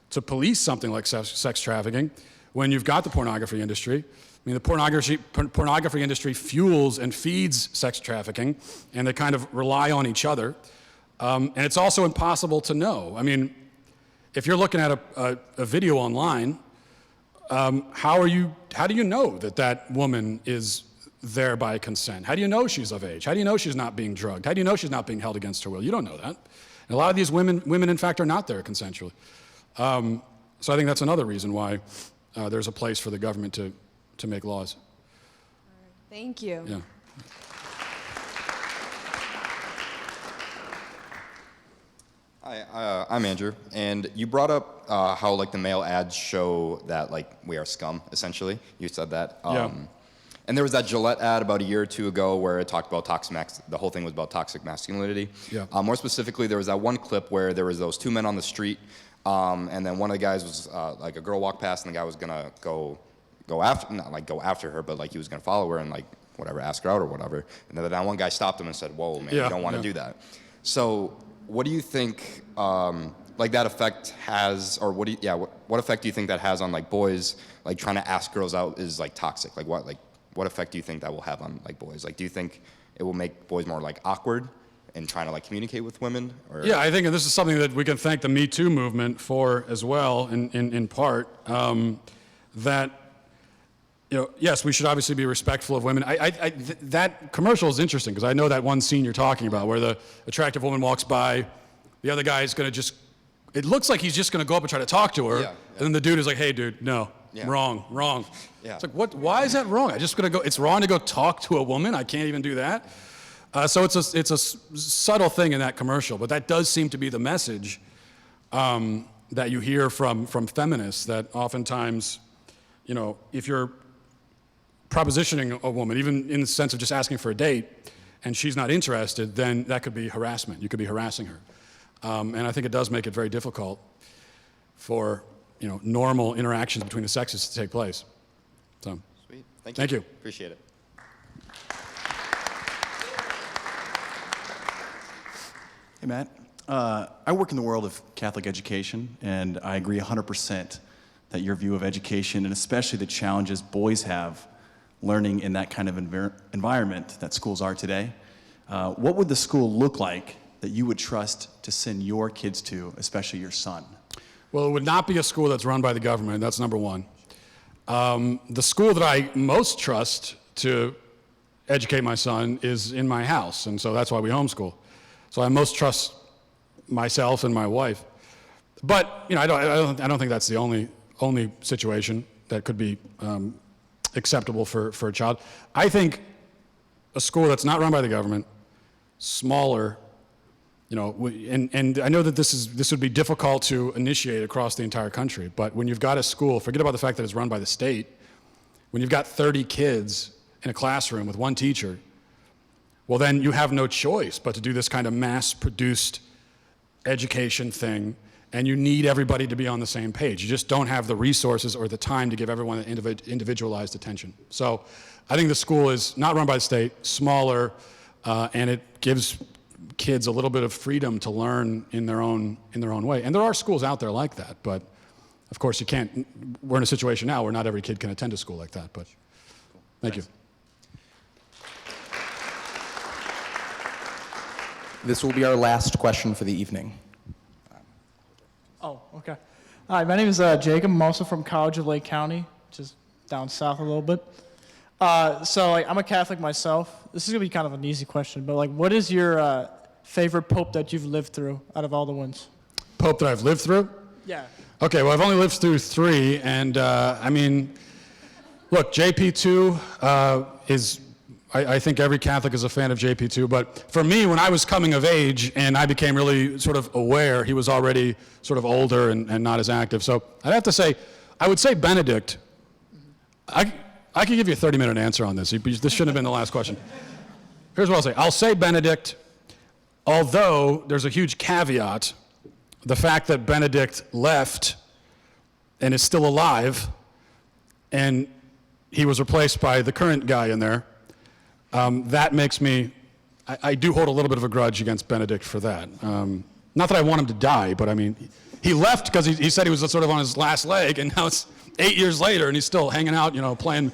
to police something like sex trafficking when you've got the pornography industry. I mean, the pornography industry fuels and feeds sex trafficking, and they kind of rely on each other. And it's also impossible to know. I mean, if you're looking at a video online, how do you know that woman is there by consent? How do you know she's of age? How do you know she's not being drugged? How do you know she's not being held against her will? You don't know that. And a lot of these women in fact, are not there consensually. So I think that's another reason why there's a place for the government to make laws. Thank you. Yeah. Hi, I'm Andrew, and you brought up how, like, the male ads show that, like, we are scum, essentially. You said that. Yeah. And there was that Gillette ad about a year or two ago where it talked about the whole thing was about toxic masculinity. Yeah. More specifically, there was that one clip where there was those two men on the street, and then one of the guys was, like, a girl walked past, and the guy was gonna go after her, but, like, he was gonna follow her and, like, whatever, ask her out or whatever. And then that one guy stopped him and said, "Whoa, man, you don't want to do that." So what do you think like that effect has, or what effect do you think that has on like boys, like trying to ask girls out is like toxic? Like what effect do you think that will have on like boys? Like do you think it will make boys more like awkward in trying to like communicate with women? Or? Yeah, I think, and this is something that we can thank the Me Too movement for as well, in part, that, you know, yes, we should obviously be respectful of women. That commercial is interesting because I know that one scene you're talking about where the attractive woman walks by, the other guy is going to just, it looks like he's just going to go up and try to talk to her, and then the dude is like, hey, dude, no, wrong. Yeah. It's like, what? Why is that wrong? I'm just going to go, it's wrong to go talk to a woman? I can't even do that? So it's a subtle thing in that commercial, but that does seem to be the message that you hear from feminists, that oftentimes, you know, if you're propositioning a woman, even in the sense of just asking for a date, and she's not interested, then that could be harassment. You could be harassing her. And I think it does make it very difficult for, you know, normal interactions between the sexes to take place. So, sweet. Thank you. Thank you. Appreciate it. Hey, Matt. I work in the world of Catholic education, and I agree 100% that your view of education, and especially the challenges boys have learning in that kind of environment that schools are today, what would the school look like that you would trust to send your kids to, especially your son? Well, it would not be a school that's run by the government. That's number one. The school that I most trust to educate my son is in my house, and so that's why we homeschool. So I most trust myself and my wife. But, you know, I don't think that's the only situation that could be acceptable for a child. I think a school that's not run by the government, smaller, you know, and I know that this would be difficult to initiate across the entire country, but when you've got a school, forget about the fact that it's run by the state, when you've got 30 kids in a classroom with one teacher, well, then you have no choice but to do this kind of mass-produced education thing, and you need everybody to be on the same page. You just don't have the resources or the time to give everyone individualized attention. So I think the school is not run by the state, smaller, and it gives kids a little bit of freedom to learn in their own way. And there are schools out there like that, but of course you can't, we're in a situation now where not every kid can attend a school like that, but thank you. This will be our last question for the evening. Oh, okay. Hi, my name is Jacob. I'm also from College of Lake County, which is down south a little bit. So, like, I'm a Catholic myself. This is gonna be kind of an easy question, but like, what is your favorite pope that you've lived through out of all the ones? Pope that I've lived through? Yeah. Okay, well, I've only lived through 3, and I mean, look, JP2 is, I think every Catholic is a fan of JP2, but for me, when I was coming of age and I became really sort of aware, he was already sort of older and not as active. So I'd have to say, I would say Benedict. I could give you a 30-minute answer on this. This shouldn't have been the last question. Here's what I'll say. I'll say Benedict, although there's a huge caveat. The fact that Benedict left and is still alive, and he was replaced by the current guy in there, that makes me, I do hold a little bit of a grudge against Benedict for that. Not that I want him to die, but I mean, he left because he said he was sort of on his last leg, and now it's 8 years later, and he's still hanging out, you know, playing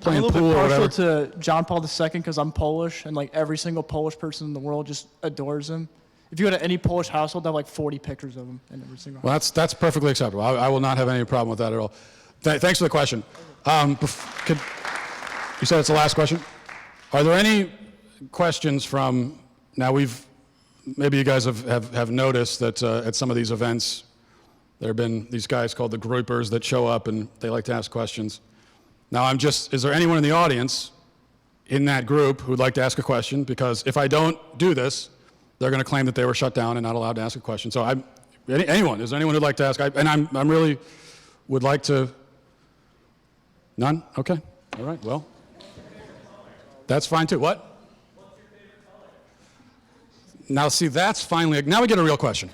I'm a little pool bit or whatever. partial to John Paul II because I'm Polish, and like every single Polish person in the world just adores him. If you go to any Polish household, they have like 40 pictures of him in every single Well, that's perfectly acceptable. I will not have any problem with that at all. Thanks for the question. You said it's the last question? Are there any questions from, now maybe you guys have noticed that at some of these events, there have been these guys called the groupers that show up and they like to ask questions. Now is there anyone in the audience in that group who'd like to ask a question? Because if I don't do this, they're going to claim that they were shut down and not allowed to ask a question. So anyone, is there anyone who'd like to ask? I'm really would like to, none? Okay, all right, well. That's fine too. What? What's your favorite color? Now see, that's finally, now we get a real question.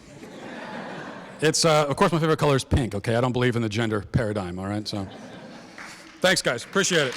It's, of course my favorite color is pink, okay? I don't believe in the gender paradigm, all right? So, thanks guys, appreciate it.